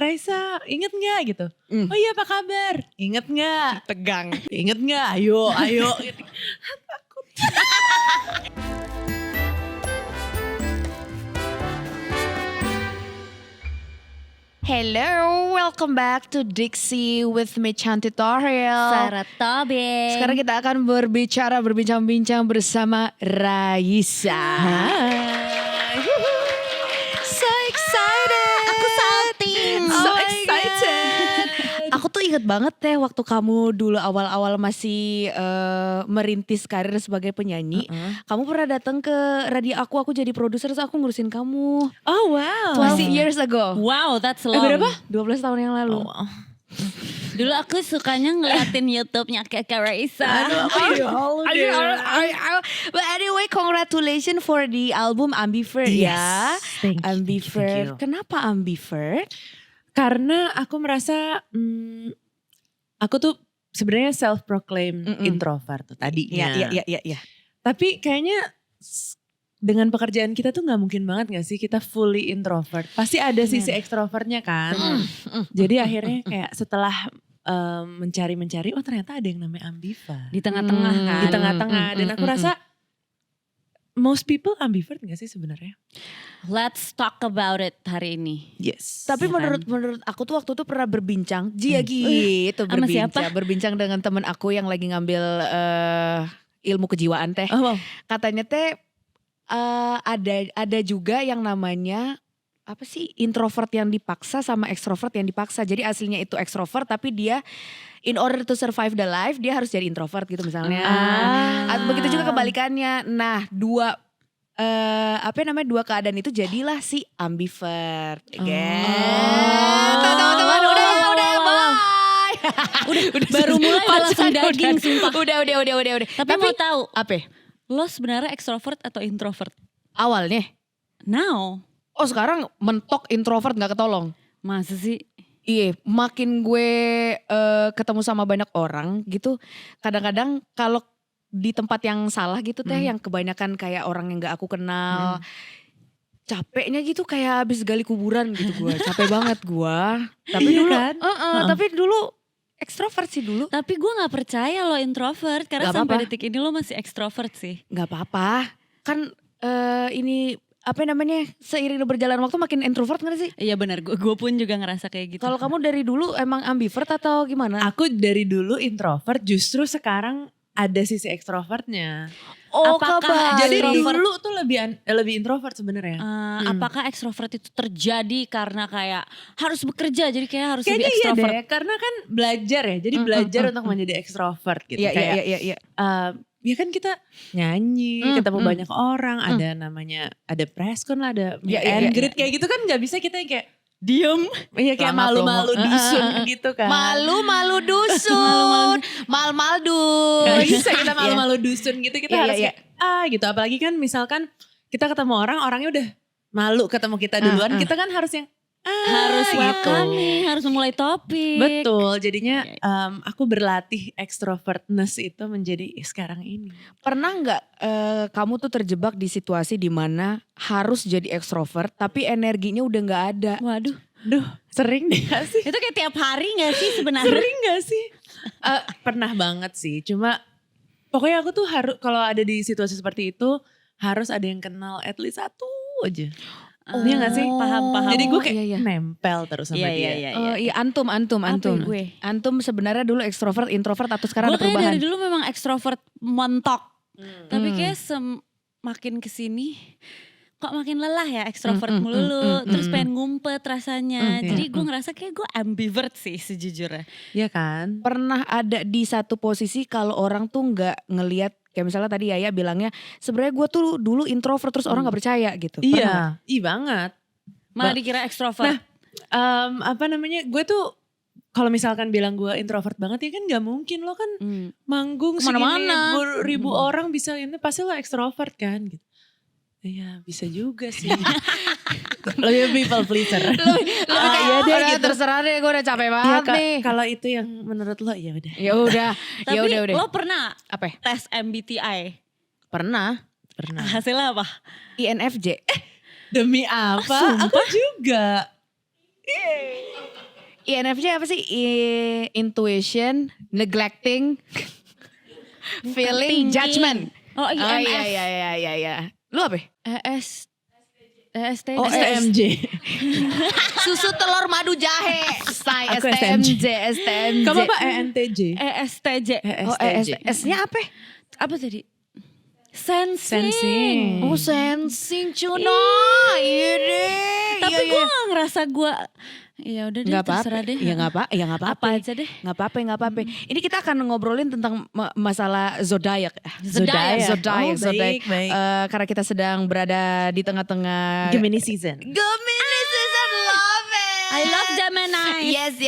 Raisa, inget gak gitu? Oh iya apa kabar? Inget gak? Tegang. Inget gak? Ayo. Takut. Hello, welcome back to Dixie with me Cantik Toriel. Sarah Tobing. Sekarang kita akan berbincang-bincang bersama Raisa. Hai. So excited. Aku salting. So my excited. Aku tuh inget banget deh waktu kamu dulu awal-awal masih merintis karir sebagai penyanyi. Kamu pernah datang ke radio aku jadi produser terus aku ngurusin kamu. Oh wow. 12 years ago. Wow, that's long. Berapa? 12 tahun yang lalu. Oh, wow. Dulu aku sukanya ngeliatin YouTube-nya Kakak Raisa. But anyway, congratulations for the album Ambivert ya. Thank you. Ambivert. Kenapa Ambivert? Karena aku merasa aku tuh sebenarnya self-proclaimed introvert tuh tadinya. Iya. Tapi kayaknya dengan pekerjaan kita tuh gak mungkin banget gak sih kita fully introvert. Pasti ada sisi ekstrovertnya kan. Jadi akhirnya kayak setelah mencari-mencari, oh ternyata ada yang namanya ambivert. Di tengah-tengah kan. Di tengah-tengah. Dan aku rasa most people ambivert gak sih sebenarnya? Let's talk about it hari ini. Yes. Tapi ya menurut aku tuh waktu itu pernah berbincang, gitu Sama siapa? berbincang dengan temen aku yang lagi ngambil ilmu kejiwaan teh. Oh, wow. Katanya teh ada juga yang namanya apa sih introvert yang dipaksa sama ekstrovert yang dipaksa. Jadi aslinya itu ekstrovert tapi dia in order to survive the life dia harus jadi introvert gitu misalnya. Begitu juga kebalikannya. Nah dua keadaan itu jadilah si ambivert. Teman-teman udah bye. Udah baru mulai langsung daging sumpah. Udah. Tapi mau tahu, Apa? lo sebenarnya ekstrovert atau introvert? Awalnya. Now. Oh sekarang mentok introvert gak ketolong. Masa sih? Iya, makin gue ketemu sama banyak orang gitu, kadang-kadang kalau di tempat yang salah gitu teh, yang kebanyakan kayak orang yang gak aku kenal, capeknya gitu kayak habis gali kuburan gitu gue, capek banget gue. Tapi Iya dulu, kan? tapi dulu ekstrovert sih dulu. Tapi gue gak percaya lo introvert. Karena Gak sampai apa-apa. detik ini lo masih ekstrovert sih. Gak apa-apa, kan ini apa namanya seiring berjalan waktu makin introvert gak sih? Iya benar, gue pun juga ngerasa kayak gitu. Kalau kamu dari dulu emang ambivert atau gimana? Aku dari dulu introvert, justru sekarang ada sisi ekstrovertnya. Oh, apakah Jadi Extrovert. dulu tuh lebih introvert sebenarnya. Apakah ekstrovert itu terjadi karena kayak harus bekerja jadi kayak harus Kayaknya lebih iya ekstrovert? deh, karena kan belajar ya. Jadi belajar untuk menjadi ekstrovert gitu. Iya. Ya kan kita nyanyi, ketemu banyak orang, ada preskon lah, ada Iya, and iya, greet kayak gitu kan nggak bisa kita yang kayak Diem. iya kayak Lama malu-malu promo. dusun gitu kan. Malu-malu dusun, mal-mal Gak dus. bisa kita malu-malu dusun gitu, kita Iya, harus iya. kayak gitu. Apalagi kan misalkan kita ketemu orangnya udah malu ketemu kita duluan, kita kan harus yang Harus gitu. welcoming, harus memulai topik. Betul, jadinya aku berlatih extrovertness itu menjadi sekarang ini. Pernah nggak kamu tuh terjebak di situasi di mana harus jadi ekstrovert tapi energinya udah nggak ada? Waduh, Duh, sering deh gak sih? itu kayak tiap hari gak sih sebenarnya? Sering gak sih? Pernah banget sih, cuma pokoknya aku tuh harus kalau ada di situasi seperti itu harus ada yang kenal at least satu aja. Iya gak sih? Paham. Jadi gue kayak iya. nempel terus sama dia. Iya antum. Apa gue? Antum sebenarnya dulu ekstrovert, introvert atau sekarang Gue ada kayak perubahan? dari dulu memang ekstrovert mentok. Tapi kayak makin kesini kok makin lelah ya ekstrovert melulu. Terus pengen ngumpet rasanya. Jadi gue ngerasa kayak gue ambivert sih sejujurnya. Iya kan? Pernah ada di satu posisi kalau orang tuh nggak ngelihat kayak misalnya tadi Yaya bilangnya sebenarnya gue tuh dulu introvert terus orang nggak percaya gitu. Pernah Iya, banget. Malah dikira ekstrovert. Gue tuh kalau misalkan bilang gue introvert banget ya kan gak mungkin, lo kan manggung segini Kemana-mana. ribu orang bisa ini pasti lo ekstrovert kan gitu. Iya bisa juga sih. Lebih people pleaser. Iya deh gitu. Terserah deh gue udah capek banget nih. Kalau itu yang menurut lo ya udah. Ya udah. Tapi Ya udah. lo pernah Apa? tes MBTI? Pernah. Hasilnya apa? INFJ. Demi apa? sumpah? Aku juga. INFJ apa sih? Intuition, neglecting, feeling, judgment. Oh INF. Iya. Lu apa? ESTJ. Oh STMJ. Susu telur madu jahe. Saya Aku STMJ. Kamu apa ENTJ? ESTJ. Oh, S-nya apa? Apa tadi? Sensing. Oh, sensing Cuno. Iya deh. Tapi gue gak ngerasa gue, ya udah deh terserah deh. Ya nggak apa-apa. Apa aja deh. Nggak apa-apa. Ini kita akan ngobrolin tentang masalah zodiak. Zodiac. Zodiac. Baik. Karena kita sedang berada di tengah-tengah Gemini season. Gemini season, love it. I love Gemini. Yes.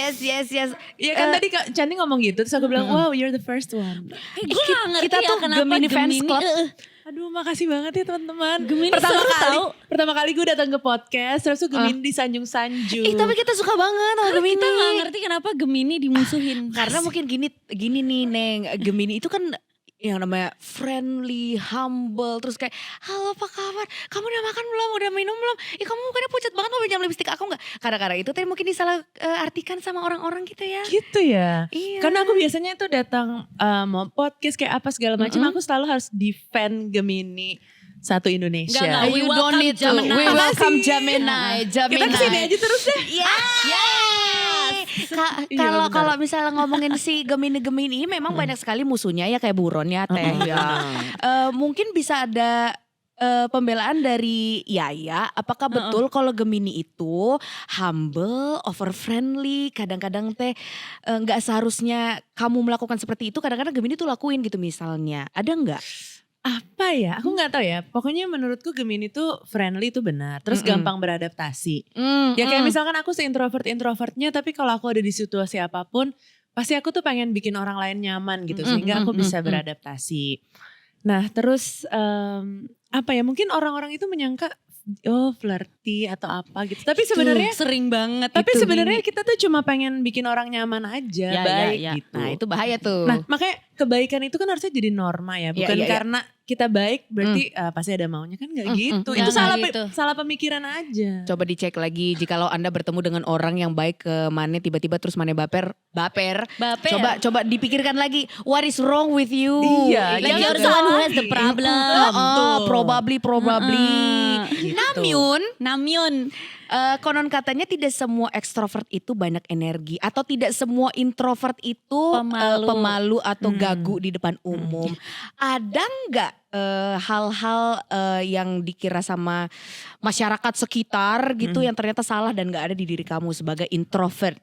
Iya kan tadi Kak Chani ngomong gitu, terus aku bilang, wow you're the first one. Gue gak ngerti kita ya tuh kenapa Gemini fans club. Aduh makasih banget ya teman-teman. Gemini pertama seru kali, tau. pertama kali gue datang ke podcast, terus tuh Gemini disanjung-sanjung. Tapi kita suka banget sama Gemini. Kita gak ngerti kenapa Gemini dimusuhin. Karena mungkin gini nih Neng, Gemini itu kan yang namanya friendly, humble, terus kayak halo apa kabar, kamu udah makan belum, udah minum belum, kamu mukanya pucat banget mau pinjam lipstik aku gak, kadang-kadang itu tadi mungkin disalah artikan sama orang-orang gitu ya. Gitu ya. Iya. Karena aku biasanya tuh datang mau podcast kayak apa segala macam, aku selalu harus defend Gemini satu Indonesia. Enggak, we You don't welcome need to. Gemini. We welcome Makasih. Gemini. Kita kesini aja terus deh. Kalau benar. kalau misalnya ngomongin si Gemini memang banyak sekali musuhnya ya kayak buron ya Teh ya. Mungkin bisa ada pembelaan dari Yaya, apakah betul kalau Gemini itu humble, over friendly, kadang-kadang Teh nggak seharusnya kamu melakukan seperti itu, kadang-kadang Gemini tuh lakuin gitu misalnya. Ada nggak? Apa ya? Aku nggak tahu ya. Pokoknya menurutku Gemini tuh friendly itu benar. Terus gampang beradaptasi. Ya kayak misalkan aku se-introvertnya, tapi kalau aku ada di situasi apapun, pasti aku tuh pengen bikin orang lain nyaman gitu, sehingga aku bisa beradaptasi. Nah terus apa ya? Mungkin orang-orang itu menyangka oh flirty atau apa gitu. Tapi sebenarnya sering banget. tapi itu sebenarnya Gemini. kita tuh cuma pengen bikin orang nyaman aja, Ya, baik ya. gitu. Nah itu bahaya tuh. Nah makanya kebaikan itu kan harusnya jadi norma ya, bukan Iya. karena kita baik berarti pasti ada maunya, kan nggak gitu. Itu Jangan gitu. salah pemikiran aja. Coba dicek lagi jikalau Anda bertemu dengan orang yang baik ke Mane tiba-tiba terus Mane baper. Coba dipikirkan lagi, what is wrong with you? Iya, Like jangan you're the salah one who has the lagi. problem. Betul. Probably. Gitu. Namyun. Konon katanya tidak semua ekstrovert itu banyak energi atau tidak semua introvert itu pemalu atau gagu di depan umum. Ada nggak hal-hal yang dikira sama masyarakat sekitar gitu yang ternyata salah dan nggak ada di diri kamu sebagai introvert?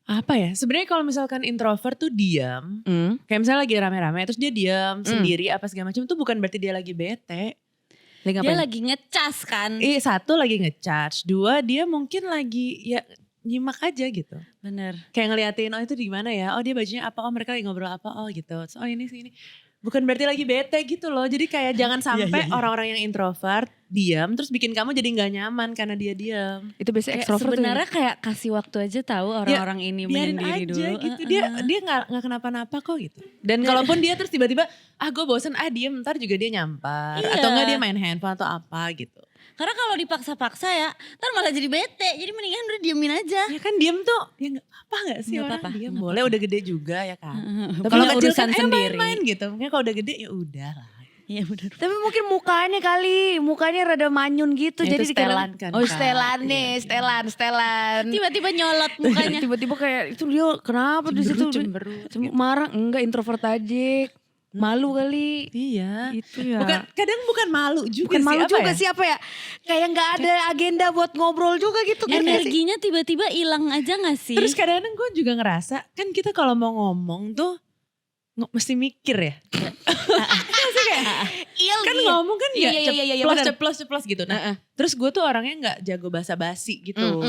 Apa ya? Sebenarnya kalau misalkan introvert tuh diam, kayak misalnya lagi rame-rame terus dia diam sendiri apa segala macam, itu bukan berarti dia lagi bete. Dia lagi ngecas kan. Satu lagi ngecharge, dua dia mungkin lagi ya nyimak aja gitu. Bener. Kayak ngeliatin oh itu di mana ya, oh dia bajunya apa, oh mereka lagi ngobrol apa, oh gitu. So, oh ini sini. Bukan berarti lagi bete gitu loh. Jadi kayak jangan sampai orang-orang yang introvert diam terus bikin kamu jadi nggak nyaman karena dia diam. Itu biasanya Kayak ekstrovert sebenarnya kayak kasih waktu aja tahu orang-orang ini Biarin menyendiri aja dulu. gitu. Dia nggak kenapa-napa kok gitu. Dan kalaupun dia terus tiba-tiba gue bosen diem, ntar juga dia nyampar Iya. atau enggak dia main handphone atau apa gitu. Karena kalau dipaksa-paksa ya, ntar malah jadi bete. Jadi mendingan udah diemin aja. Ya kan diem tuh ya nggak apa nggak sih Nggak orang apa-apa, diem nggak boleh udah gede juga ya kan. Tapi Kalau punya kecil urusan kan ayo sendiri. main-main gitu. Mungkin kalau udah gede ya udah lah. Iya bener. Tapi mungkin mukanya rada manyun gitu. Ya, jadi itu setelan kan, Oh Kak. setelan nih, setelan. Tiba-tiba nyolot mukanya. Tiba-tiba kayak itu dia kenapa di situ Cemberut. marah? Enggak, introvert aja. Malu kali. Iya. Itu ya. Kadang bukan malu juga Bukan sih. malu apa juga ya? sih apa ya? Kayak nggak ada agenda buat ngobrol juga gitu. kan nggak sih? Energinya tiba-tiba hilang aja gak sih? Terus kadang-kadang gue juga ngerasa kan kita kalau mau ngomong tuh mesti mikir ya. Iya Kan lagi. ngomong kan ya Iya, ceplos gitu. Nah, terus gue tuh orangnya nggak jago basa-basi gitu.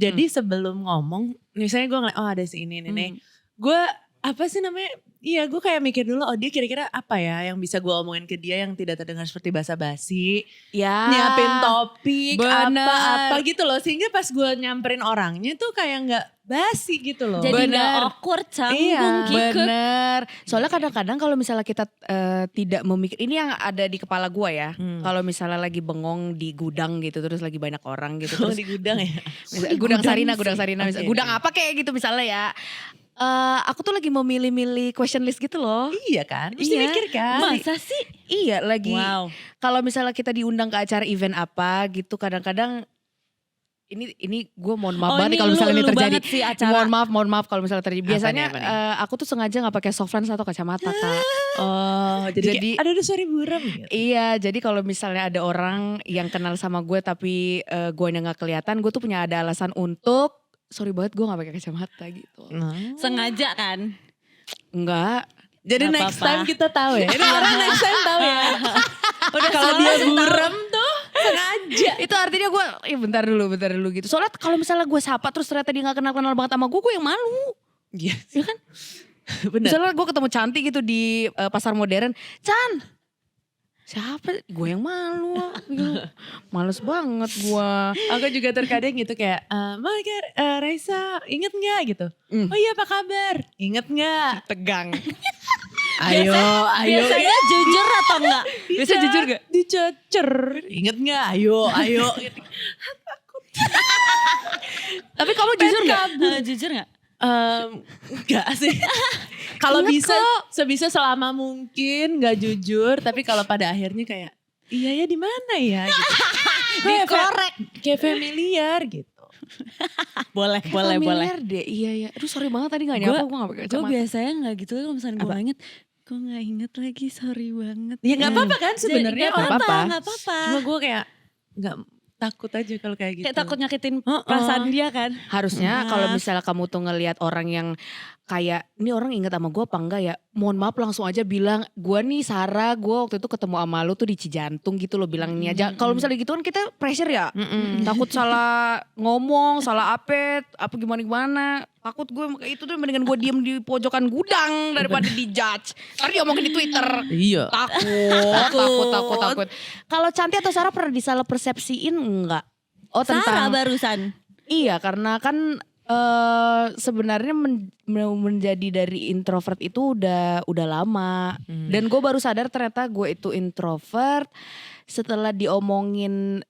Jadi sebelum ngomong, misalnya gue ngeliat oh ada si ini nih. Gue apa sih namanya? Iya, gue kayak mikir dulu, oh dia kira-kira apa ya yang bisa gue omongin ke dia yang tidak terdengar seperti basa-basi. Ya. Nyiapin topik, Bener. apa-apa gitu loh. Sehingga pas gue nyamperin orangnya tuh kayak gak basi gitu loh. Jadi Bener. gak awkward, canggung, Iya, kikuk. Bener. Soalnya kadang-kadang kalau misalnya kita tidak memikir, ini yang ada di kepala gue ya. Kalau misalnya lagi bengong di gudang gitu, terus lagi banyak orang gitu. Kalau Terus di gudang ya. gudang Sarina, Oke. misalnya, gudang apa kayak gitu misalnya ya. Aku tuh lagi memilih-milih question list gitu loh. Iya kan, mesti Iya. mikir kan. Masa sih? Iya lagi. Wow. Kalau misalnya kita diundang ke acara event apa gitu, kadang-kadang ini gue mohon maaf banget nih kalau misalnya ini terjadi. Sih acara. Mohon maaf kalau misalnya terjadi. Biasanya Apa nih? aku tuh sengaja nggak pakai soft lens atau kacamata Kak. Oh, jadi Jadi- kayak, aduh sorry buram gitu. Iya, jadi kalau misalnya ada orang yang kenal sama gue tapi guanya nggak kelihatan, gue tuh punya ada alasan untuk sorry banget gue nggak pakai kacamata gitu. Sengaja kan? Enggak. Jadi Nggak next apa-apa. time kita tahu ya. Ini orang next time tahu ya. Udah kalau dia buram tuh sengaja. Itu artinya gue, bentar dulu gitu. Soalnya kalau misalnya gue sapa terus ternyata dia nggak kenal banget sama gue yang malu. Iya. Ya kan? Bener. Misalnya gue ketemu cantik gitu di pasar modern, Chan, siapa? Gue yang malu. Males banget gue. Aku juga terkadang gitu kayak, Raisa inget gak gitu. Oh iya apa kabar? Inget gak? Tegang. Ayo. Biasanya jujur atau enggak? Bisa jujur gak? Dicecer. Inget gak? Ayo. Tapi kamu jujur gak? Jujur enggak? Enggak sih. Kalau Inget bisa, kok. sebisa selama mungkin gak jujur. Tapi kalau pada akhirnya kayak, iya ya di mana ya? Gitu. Dikorek. Kayak familiar gitu. Boleh. Familiar deh, iya ya. Aduh sorry banget tadi gak nyapa, gue gak pakai Gue kacamata. biasanya enggak gitu kalau misalnya gue Apa? inget. Gue gak inget lagi, sorry banget. Ya gak apa-apa kan sebenarnya. Gak apa-apa, apa-apa. gak apa-apa. Cuma gue kayak gak takut aja kalau kayak gitu. Kayak takut nyakitin Heeh. perasaan dia kan. Harusnya Maaf. kalau misalnya kamu tuh ngelihat orang yang kayak, ini orang inget sama gue apa enggak ya? Mohon maaf langsung aja bilang, gue nih Sarah, gue waktu itu ketemu sama lu tuh di Cijantung gitu loh bilangnya aja. Kalau misalnya gitu kan kita pressure ya. Takut salah ngomong, salah apa gimana. Takut gue itu tuh mendingan gue diem di pojokan gudang daripada dijudge. Ntar diomongin di Twitter. Iya. Takut. Kalau Cantik atau Sarah pernah disalah persepsiin enggak? Oh Sarah tentang barusan. iya karena kan sebenarnya menjadi dari introvert itu udah lama. Dan gue baru sadar ternyata gue itu introvert setelah diomongin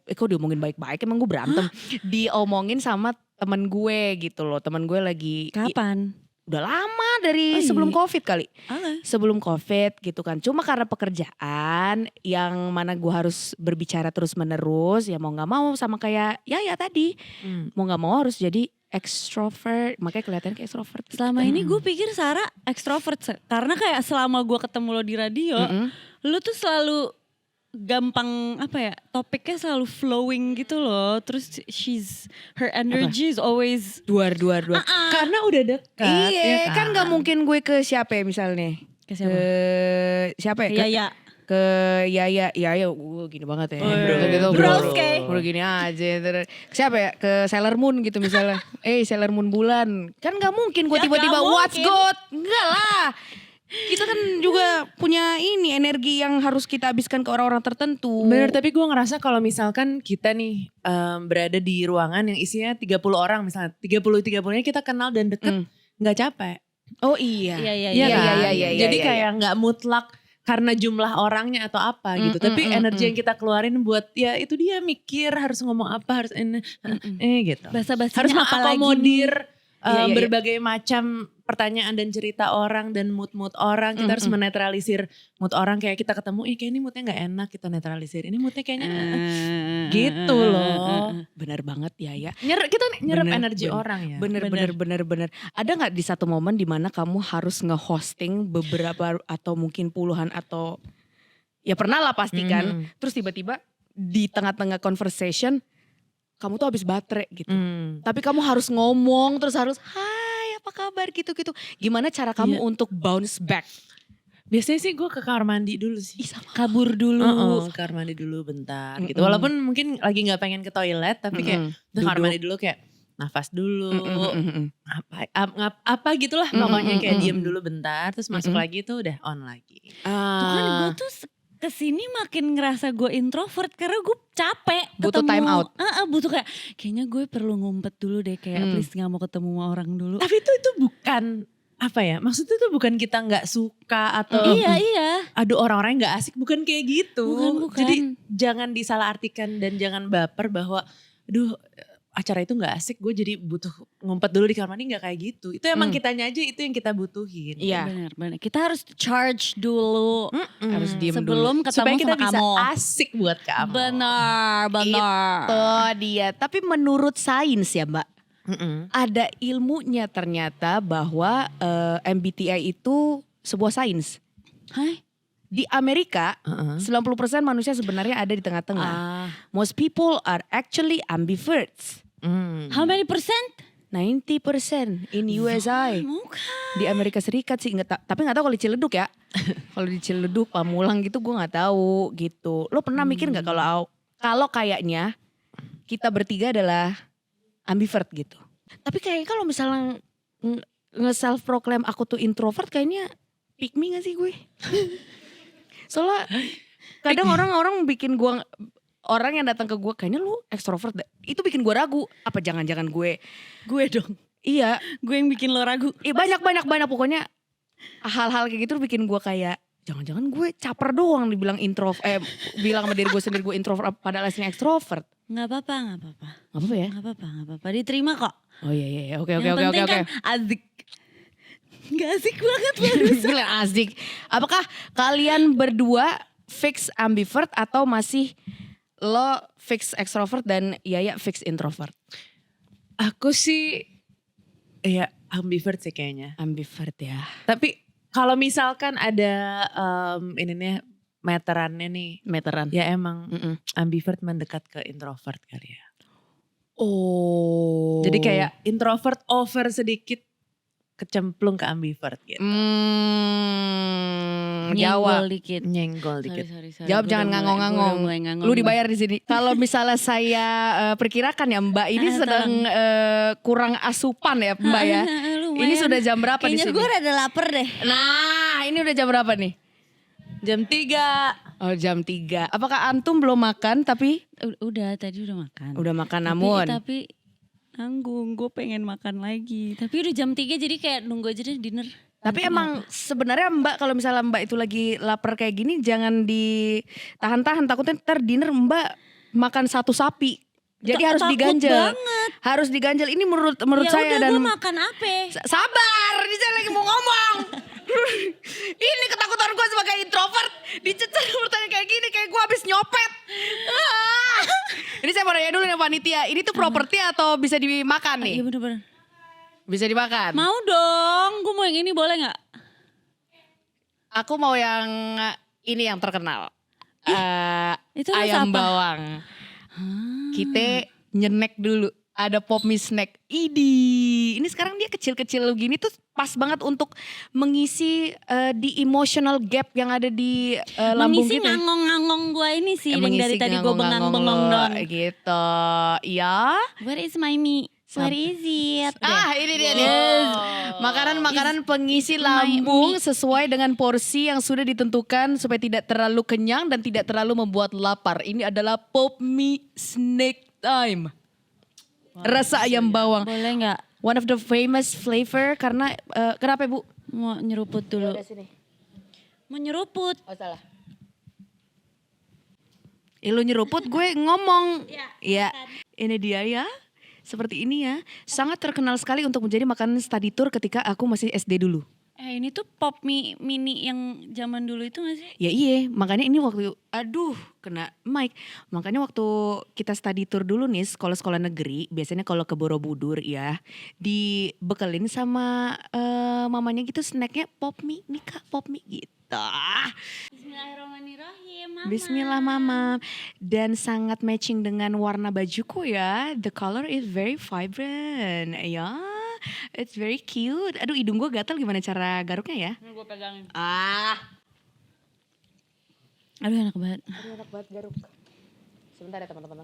kok diomongin baik-baik emang gue berantem. Diomongin sama temen gue gitu loh. Temen gue lagi Kapan? udah lama dari Oh, sebelum iya. COVID kali. Oke. Sebelum COVID gitu kan. Cuma karena pekerjaan yang mana gue harus berbicara terus menerus. Ya mau gak mau sama kayak ya tadi. Mau gak mau harus jadi extrovert. Makanya kelihatan kayak extrovert. gitu. Selama ini gue pikir Sarah ekstrovert. Karena kayak selama gue ketemu lo di radio. Lu tuh selalu gampang topiknya selalu flowing gitu loh. Terus her energy is always Duar. Karena udah dekat. Iya ya kan gak mungkin gue ke siapa ya misalnya. ke siapa? Ke siapa ya? Iya. Ke Yaya gini banget ya. Bro. Broske. Bro gini aja. Terus siapa ya? Ke Sailor Moon gitu misalnya. Sailor Moon bulan. Kan gak mungkin gue Ya, tiba-tiba gak what's mungkin. good. Enggak lah. Kita kan juga punya ini energi yang harus kita habiskan ke orang-orang tertentu. Bener, tapi gue ngerasa kalau misalkan kita nih berada di ruangan yang isinya 30 orang misalnya. 30-30-nya kita kenal dan deket gak capek. Oh iya. Iya. Iya kan? iya, Jadi iya, kayak nggak mutlak karena jumlah orangnya atau apa gitu. Tapi energi yang kita keluarin buat ya itu dia mikir harus ngomong apa harus gitu. Basa-basinya Harus apalagi mengakomodir Iya. berbagai macam pertanyaan dan cerita orang dan mood orang. Kita harus menetralisir mood orang kayak kita ketemu, kayak ini moodnya nggak enak kita netralisir. Ini moodnya kayaknya gitu loh. Benar banget ya. Kita nyerap Bener, energi bener. orang ya. Bener. Ada gak di satu momen dimana kamu harus nge-hosting beberapa atau mungkin puluhan atau ya pernah lah pasti kan. Terus tiba-tiba di tengah-tengah conversation kamu tuh habis baterai gitu. Tapi kamu harus ngomong terus harus hai apa kabar gitu-gitu. Gimana cara kamu untuk bounce back? Biasanya sih gue ke kamar mandi dulu sih. kabur dulu. Ke kamar mandi dulu bentar gitu. Walaupun mungkin lagi gak pengen ke toilet tapi kayak ke kamar Duduk. mandi dulu kayak nafas dulu, Mm-mm. apa gitulah pokoknya kayak diem dulu bentar, terus masuk Mm-mm. lagi tuh udah on lagi. Tuh kan gue tuh kesini makin ngerasa gue introvert karena gue capek Butuh ketemu. time out. Butuh kayaknya gue perlu ngumpet dulu deh, kayak please gak mau ketemu sama orang dulu. Tapi itu bukan apa ya, maksudnya tuh bukan kita nggak suka atau Iya. aduh orang-orang nggak asik, bukan kayak gitu. Bukan. Jadi jangan disalahartikan dan jangan baper bahwa aduh acara itu nggak asik, gue jadi butuh ngumpet dulu di kamar mandi, nggak kayak gitu. Itu emang kitanya aja itu yang kita butuhin. Iya. Benar. Kita harus charge dulu Harus diem dulu. sebelum ketemu Supaya kita sama bisa kamu. asik buat kamu. Benar. Itu dia. Tapi menurut sains ya Mbak, ada ilmunya ternyata bahwa MBTI itu sebuah sains. Hai. Di Amerika, 90% manusia sebenarnya ada di tengah-tengah. Most people are actually ambiverts. How many percent? 90% in USA. Bukan. Di Amerika Serikat sih, tapi nggak tahu kalau di Ciledug ya. Kalau di Ciledug, Pamulang gitu gue nggak tahu gitu. Lo pernah mikir nggak kalau kayaknya kita bertiga adalah ambivert gitu. Tapi kayaknya kalau misalnya nge-self proclaim aku tuh introvert, kayaknya pick me gak sih gue? Soalnya kadang orang-orang bikin gue, orang yang datang ke gue kayaknya lu ekstrovert deh. Itu bikin gue ragu. Apa jangan-jangan gue dong. Iya. Gue yang bikin lo ragu. Banyak pokoknya hal-hal kayak gitu bikin gue kayak jangan-jangan gue caper doang dibilang introvert. Bilang sama diri gue sendiri gue introvert padahal aslinya ekstrovert. Gak apa-apa. Gak apa ya? Gak apa-apa. Diterima kok. Oh iya. Oke. Yang penting kan asik. Gak asik banget barusan. Gila asik. Apakah kalian berdua fix ambivert atau masih lo fix extrovert dan Yaya fix introvert? Aku sih ya ambivert sih kayaknya. Ambivert ya. Tapi kalau misalkan ada ininya meterannya nih. Meteran. Ya emang ambivert mendekat ke introvert kali ya. Oh. Jadi kayak introvert over sedikit kecemplung ke ambivert gitu. Jawab. Nyenggol dikit. Sorry. Jawab jangan ngangong-ngangong. Lu dibayar di sini. Kalau misalnya saya perkirakan ya Mbak ini sedang kurang asupan ya Mbak ya. Ini sudah jam berapa di sini? Kayaknya gue rada lapar deh. Nah ini udah jam berapa nih? Jam 3. Oh jam 3. Apakah antum belum makan tapi? Udah tadi udah makan. Udah makan namun. Tapi nanggung, gue pengen makan lagi. Tapi udah jam 3 jadi kayak nunggu aja deh dinner. Tapi emang sebenarnya Mbak kalau misalnya Mbak itu lagi lapar kayak gini jangan ditahan-tahan, takutnya ntar dinner Mbak makan satu sapi. Jadi harus diganjel. Banget. Harus diganjel. Ini menurut ya saya udah, dan gue makan apa? Sabar, ini saya lagi mau ngomong. Ini ketakutan gue sebagai introvert dicecer bertanya kayak gini kayak gue habis nyopet. Ini saya mau nanya dulu nih panitia, ini tuh properti atau bisa dimakan nih? Iya bener-bener. Bisa dimakan. Mau dong, gue mau yang ini boleh gak? Aku mau yang ini yang terkenal. Itu rasa Ayam apa? bawang. Kita nyenek dulu. Ada pop mie snack. Ini sekarang dia kecil-kecil gini tuh pas banget untuk mengisi di emotional gap yang ada di lambung Mengisi kita. ngangong-ngangong gue ini sih yang Mengisi dari tadi gue ngangong-ngangong bengang-bengong lo, doang. gitu. Ya. Where is my meat? Where is it? Ini dia nih. Makanan-makanan pengisi lambung sesuai dengan porsi yang sudah ditentukan supaya tidak terlalu kenyang dan tidak terlalu membuat lapar. Ini adalah pop mie snack time. Rasa ayam bawang. Boleh gak? One of the famous flavor karena kenapa Bu? Mau nyeruput dulu. Mau nyeruput. Oh salah. Lu nyeruput gue ngomong. Ya. Ini dia ya. Seperti ini ya. Sangat terkenal sekali untuk menjadi makanan study tour ketika aku masih SD dulu. Ini tuh pop mie mini yang zaman dulu itu gak sih? Ya iya, makanya ini waktu, kena mic. Makanya waktu kita study tour dulu nih sekolah-sekolah negeri, biasanya kalau ke Borobudur ya, dibekelin sama mamanya gitu snacknya pop mie, nih Kak pop mie gitu. Bismillahirrahmanirrahim, Mama. Bismillah Mama. Dan sangat matching dengan warna bajuku ya, the color is very vibrant ya. It's very cute. Aduh hidung gue gatal gimana cara garuknya ya? Gue pegangin. Aduh Enak banget. enak banget garuk. Sebentar ya teman-teman.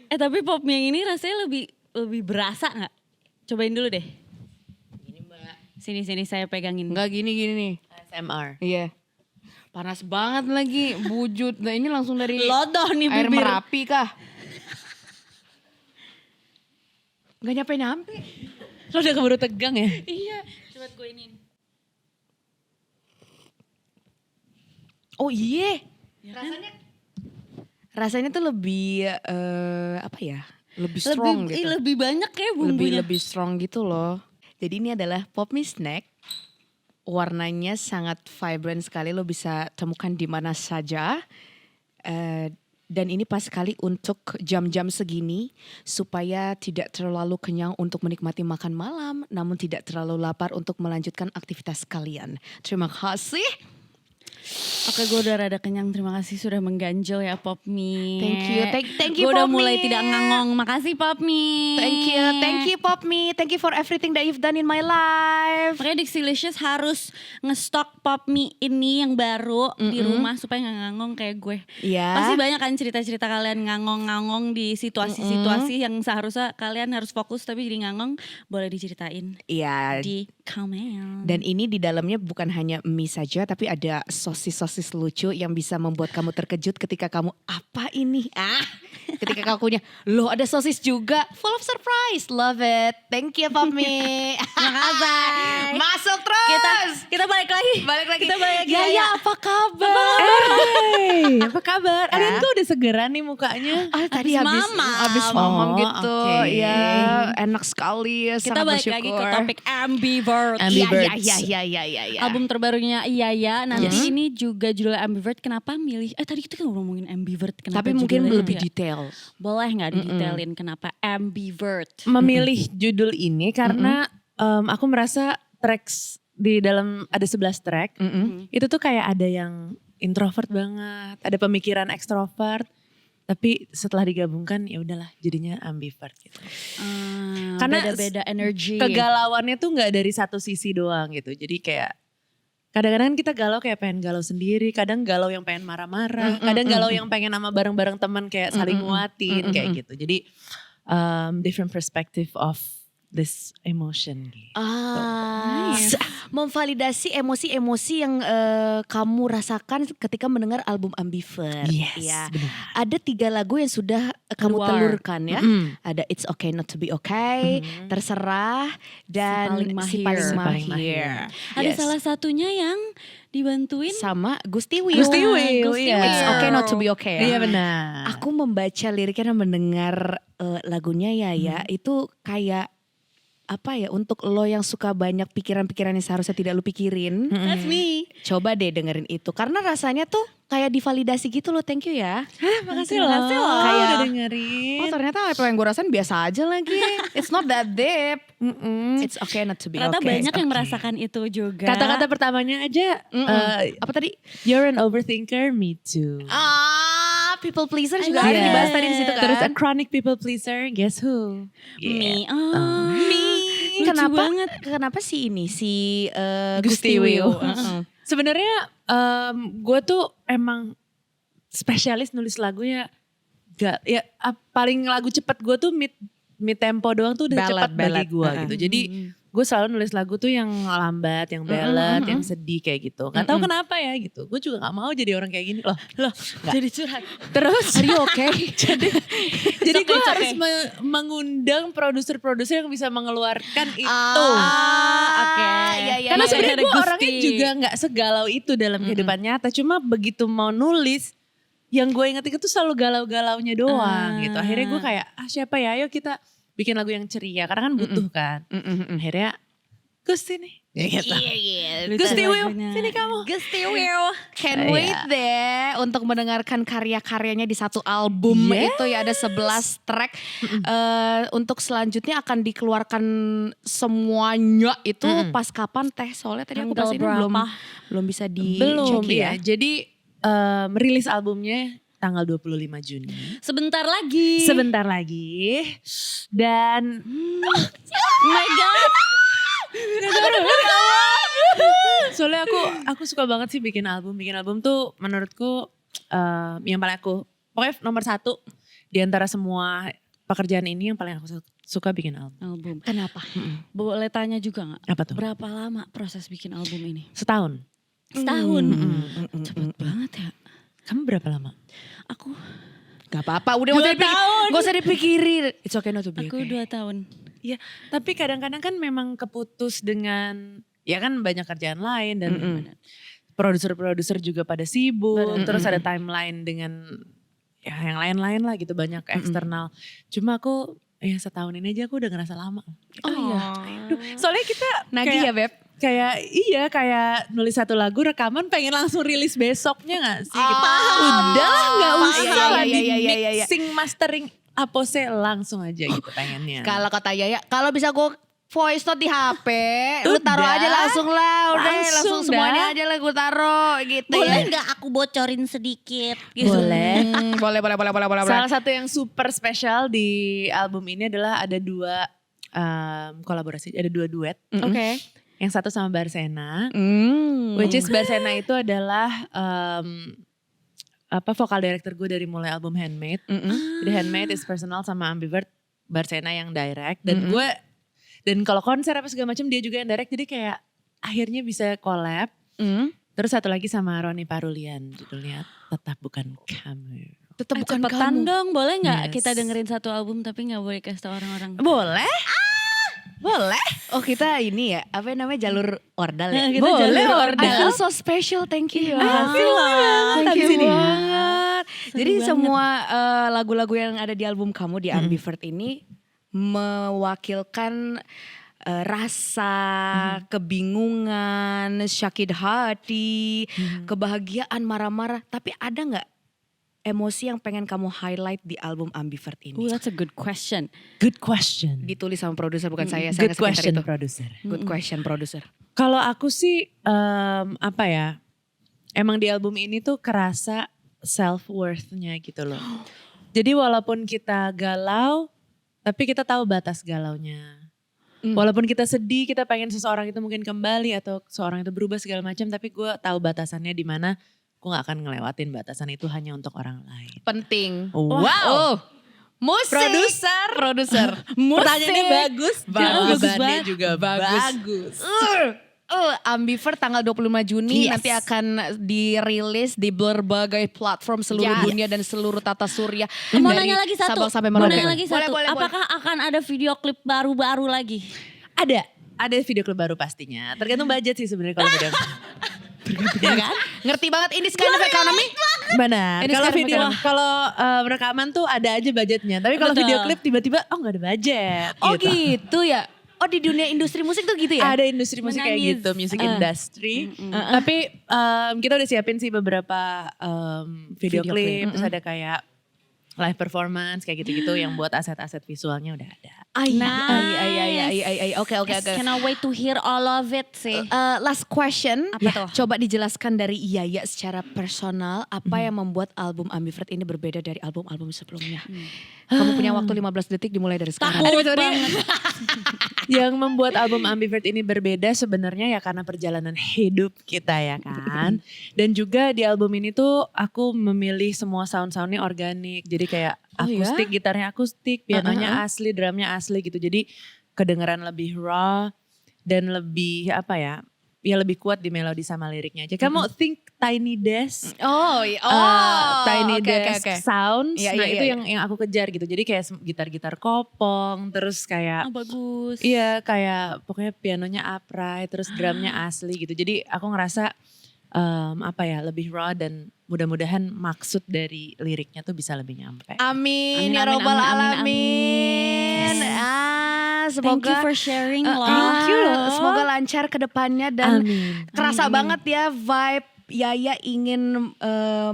Tapi pop mie yang ini rasanya lebih berasa nggak? Cobain dulu deh. Ini Mbak. Sini saya pegangin. Enggak gini nih. ASMR. Iya. Panas banget lagi, bujut. Nah ini langsung dari Lodoh nih air bibir. Merapi kah? Gak nyampe-nyampe. Lo udah keburu tegang ya? Iya, coba gue ini. Oh iya. Ya kan? Rasanya tuh lebih apa ya? Lebih strong gitu. Lebih banyak kayak bumbunya. Lebih strong gitu loh. Jadi ini adalah pop mie snack. Warnanya sangat vibrant sekali, lo bisa temukan di mana saja. Dan ini pas sekali untuk jam-jam segini supaya tidak terlalu kenyang untuk menikmati makan malam, namun tidak terlalu lapar untuk melanjutkan aktivitas kalian. Terima kasih. Oke, gue udah rada kenyang. Terima kasih sudah mengganjal ya Pop Mie. Thank you Gue udah Pop mulai Mie. tidak ngangong. Makasih Pop Mie. Thank you Pop Mie. Thank you for everything that you've done in my life. Makanya Dixilicious harus ngestok Pop Mie ini yang baru di rumah supaya gak ngangong kayak gue. Iya. Pasti banyak kan cerita-cerita kalian ngangong-ngangong di situasi-situasi yang seharusnya kalian harus fokus tapi jadi ngangong. Boleh diceritain Iya. di komen. Dan ini di dalamnya bukan hanya mie saja, tapi ada sosis-sosis lucu yang bisa membuat kamu terkejut ketika kamu apa ini? Ketika kamu punya, loh ada sosis juga, full of surprise, love it. Thank you Pop Mie. Makasih. Masuk terus. Kita balik lagi. Kita balik lagi. Ya apa kabar? Hey, apa kabar? Arian tuh udah segeran nih mukanya. Tadi habis mamam Oh, gitu. oke. Ya enak sekali ya. Kita sangat balik lagi ke bersyukur. topik ambivert. Ambivert. Iya. Album terbarunya Iya. Nanti ini juga judulnya Ambivert. Kenapa milih? Tadi kita kan ngomongin Ambivert. Kenapa Tapi mungkin judulnya lebih ya? detail. Boleh nggak didetailin kenapa Ambivert? Memilih judul ini karena aku merasa tracks di dalam ada 11 track. Itu tuh kayak ada yang introvert banget, ada pemikiran ekstrovert. Tapi setelah digabungkan ya udahlah jadinya ambivert gitu. Karena Beda-beda energi. Kegalauannya tuh nggak dari satu sisi doang gitu. Jadi kayak kadang-kadang kita galau kayak pengen galau sendiri, kadang galau yang pengen marah-marah, kadang galau yang pengen sama bareng-bareng teman kayak saling nguatin kayak gitu. Jadi different perspective of this emotion gitu. Nice. Memvalidasi emosi-emosi yang kamu rasakan ketika mendengar album Ambivert. Yes, Ya. benar. Ada 3 lagu yang sudah kamu Keluar. telurkan ya. Ada It's Okay Not To Be Okay, Terserah, dan Si Paling Mahir. Ada Yes. salah satunya yang dibantuin Sama Gusti Will. Gusti Will, Gusti iya. Will. It's Okay Not To Be Okay. Iya benar. Aku membaca liriknya dan mendengar lagunya ya itu kayak apa ya, untuk lo yang suka banyak pikiran-pikiran yang seharusnya tidak lo pikirin, That's me. coba deh dengerin itu karena rasanya tuh kayak divalidasi gitu loh. Thank you ya. Makasih Terima loh. kasih loh. Kayak udah Oh dengerin. ternyata apa yang gue rasain biasa aja lagi. It's not that deep. It's okay not to be Ternyata okay. banyak yang merasakan itu juga. Kata-kata pertamanya aja, Apa tadi? you're an overthinker, me too. People pleaser I juga love ada it. dibahas tadi di situ kan. Terus a chronic people pleaser, guess who? Me. Me. Lucu Kenapa? banget. Kenapa sih ini si Gusti Will. Heeh. Sebenarnya gue tuh emang spesialis nulis lagu ya. Paling lagu cepet gue tuh mid tempo doang tuh udah cepet bagi gue gitu. Jadi gue selalu nulis lagu tuh yang lambat, yang ballad, yang sedih kayak gitu. Gak tahu kenapa ya gitu. Gue juga gak mau jadi orang kayak gini loh. Jadi curhat. Terus Are you okay? jadi gue okay. harus mengundang produser-produser yang bisa mengeluarkan itu. Oke. Karena Iya, sebenarnya ada gue Gusti. orangnya juga gak segalau itu dalam kehidupan nyata. Cuma begitu mau nulis, yang gue inget itu selalu galau-galaunya doang gitu. Akhirnya gue kayak, siapa ya, ayo kita bikin lagu yang ceria. Karena kan butuh kan. Akhirnya, Gusti nih. Gitu. Gusti Will, sini kamu. Gusti Will. Can't wait deh untuk mendengarkan karya-karyanya di satu album itu ya, ada 11 track. Untuk selanjutnya akan dikeluarkan semuanya itu pas kapan Teh? Soalnya tadi aku Tanggal pas ini belum bisa Belum dicek ya. Jadi rilis albumnya tanggal 25 Juni. Sebentar lagi. Sebentar lagi. Dan Oh my God. soalnya aku suka banget sih bikin album. Bikin album tuh menurutku yang paling aku, pokoknya nomor 1 di antara semua pekerjaan ini yang paling aku suka bikin album. Album. Kenapa? Boleh tanya juga gak? Apa tuh? Berapa lama proses bikin album ini? Setahun. Setahun. Cepet banget ya. Kamu berapa lama? Aku Gak apa-apa, udah 2 tahun. Gak usah dipikirin. It's okay not to be Aku okay. 2 tahun. Iya, tapi kadang-kadang kan memang keputus dengan, ya kan banyak kerjaan lain dan produser-produser juga pada sibuk. Terus ada timeline dengan ya yang lain-lain lah gitu, banyak eksternal. Cuma aku ya setahun ini aja aku udah ngerasa lama. Oh iya. Soalnya kita Nagih ya Beb? kayak nulis satu lagu rekaman pengen langsung rilis besoknya gak sih? Gitu. Paham. Udah gak usah Iya, lah iya, di iya, iya, iya. mixing mastering apose langsung aja gitu pengennya. Kalau kata Yaya, kalau bisa gue voice note di HP, lu taruh Udah. aja langsung lah, udah Langsung langsung semuanya aja lah gue taruh gitu Boleh ya. gak aku bocorin sedikit? Gitu. Boleh. Boleh. Salah satu yang super spesial di album ini adalah ada 2 kolaborasi, ada 2 duet. Oke. Yang satu sama Barsena, which is Barsena itu adalah vokal director gue dari mulai album Handmade. Jadi Handmade is personal sama Ambivert, Barsena yang direct. Dan gue, dan kalau konser apa segala macam dia juga yang direct. Jadi kayak akhirnya bisa collab. Terus satu lagi sama Roni Parulian, judulnya Tetap Bukan Kamu. Tetap bukan Cepetan kamu. dong, boleh gak Yes. kita dengerin satu album tapi gak boleh kasih tau orang-orang? Boleh? Boleh. Oh kita ini ya, apa namanya jalur ordal ya? Kita Boleh jalur ordal. I feel so special, thank you. Makasih banget Thank habis you ini. banget. Jadi banget. semua lagu-lagu yang ada di album kamu di Ambivert ini mewakilkan rasa, kebingungan, sakit hati, kebahagiaan, marah-marah. Tapi ada nggak emosi yang pengen kamu highlight di album Ambivert ini? That's a good question. Good question. Ditulis sama produser bukan saya. Good nggak sepintar question, itu. produser. Good question produser. Kalau aku sih emang di album ini tuh kerasa self-worth-nya gitu loh. Jadi walaupun kita galau, tapi kita tahu batas galaunya. Walaupun kita sedih, kita pengen seseorang itu mungkin kembali atau seseorang itu berubah segala macam, tapi gue tahu batasannya di mana. Gue gak akan ngelewatin batasan itu hanya untuk orang lain. Penting. Wow. Oh, musik. Produser. Pertanyaannya bagus. Bagus Jawabannya banget. juga bagus. Ambivert tanggal 25 Juni Yes. nanti akan dirilis di berbagai platform seluruh Yes. dunia dan seluruh tata surya. Mau Dari nanya lagi satu. Sabang sampai Mau Merauke. nanya lagi satu. Boleh. Apakah akan ada video klip baru-baru lagi? Ada video klip baru pastinya. Tergantung budget sih sebenarnya kalau video. Ya kan? Ngerti banget ini kind of economy? Benar. Ini Kalau sekarang video, rekaman. kalau rekaman tuh ada aja budgetnya. Tapi kalau Betul. video klip tiba-tiba nggak ada budget. Oh gitu ya? Oh di dunia industri musik tuh gitu ya? Ada industri musik kayak Menangis. gitu, music industry. Tapi kita udah siapin sih beberapa video Video klip. Terus ada kayak live performance kayak gitu-gitu yang buat aset-aset visualnya udah ada. Oke. Cannot wait to hear all of it sih. Last question. Apa tuh? Coba dijelaskan dari Yaya secara personal apa yang membuat album Ambivert ini berbeda dari album-album sebelumnya. Kamu punya waktu 15 detik dimulai dari sekarang. Takut banget. Yang membuat album Ambivert ini berbeda sebenarnya ya karena perjalanan hidup kita ya kan. Dan juga di album ini tuh aku memilih semua sound-soundnya organik. Jadi kayak Oh ya? akustik, gitarnya akustik, pianonya asli, drumnya asli gitu. Jadi kedengeran lebih raw dan lebih ya lebih kuat di melodi sama liriknya aja. Kamu think Tiny Desk. Tiny Desk Sounds. Iya, Nah iya, itu iya. yang aku kejar gitu. Jadi kayak gitar-gitar kopong, terus kayak Bagus. iya kayak pokoknya pianonya upright, terus drumnya asli gitu. Jadi aku ngerasa lebih raw dan mudah-mudahan maksud dari liriknya tuh bisa lebih nyampe. Amin, Amin, ya amin, robbal amin, amin, alamin. Thank you Semoga for sharing loh. thank you loh. Semoga lancar ke depannya dan Amin. kerasa banget ya vibe Yaya ingin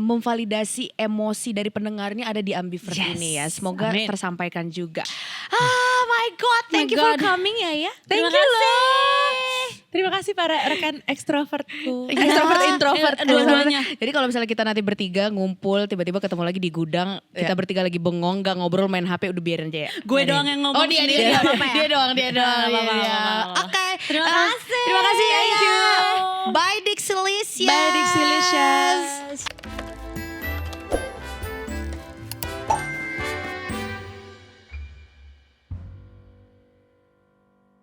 memvalidasi emosi dari pendengarnya ada di Ambivert Yes. ini ya. Semoga Amin. tersampaikan juga. Oh my God, thank you for coming Yaya. Thank Terima you kasih. loh. Terima kasih para rekan ekstrovertku. Ya. Ekstrovert, introvert. Dua-duanya. Jadi kalau misalnya kita nanti bertiga ngumpul tiba-tiba ketemu lagi di gudang, kita bertiga lagi bengong gak ngobrol main HP udah biarin aja ya. Gue doang yang ngomong Oh dia sendiri, dia gak apa-apa ya? dia doang dia doang. Gak apa-apa, iya. gak apa-apa. Oke. Terima kasih. Terima kasih Yaya. Thank you. Bye Dixilicious. Bye Dixilicious.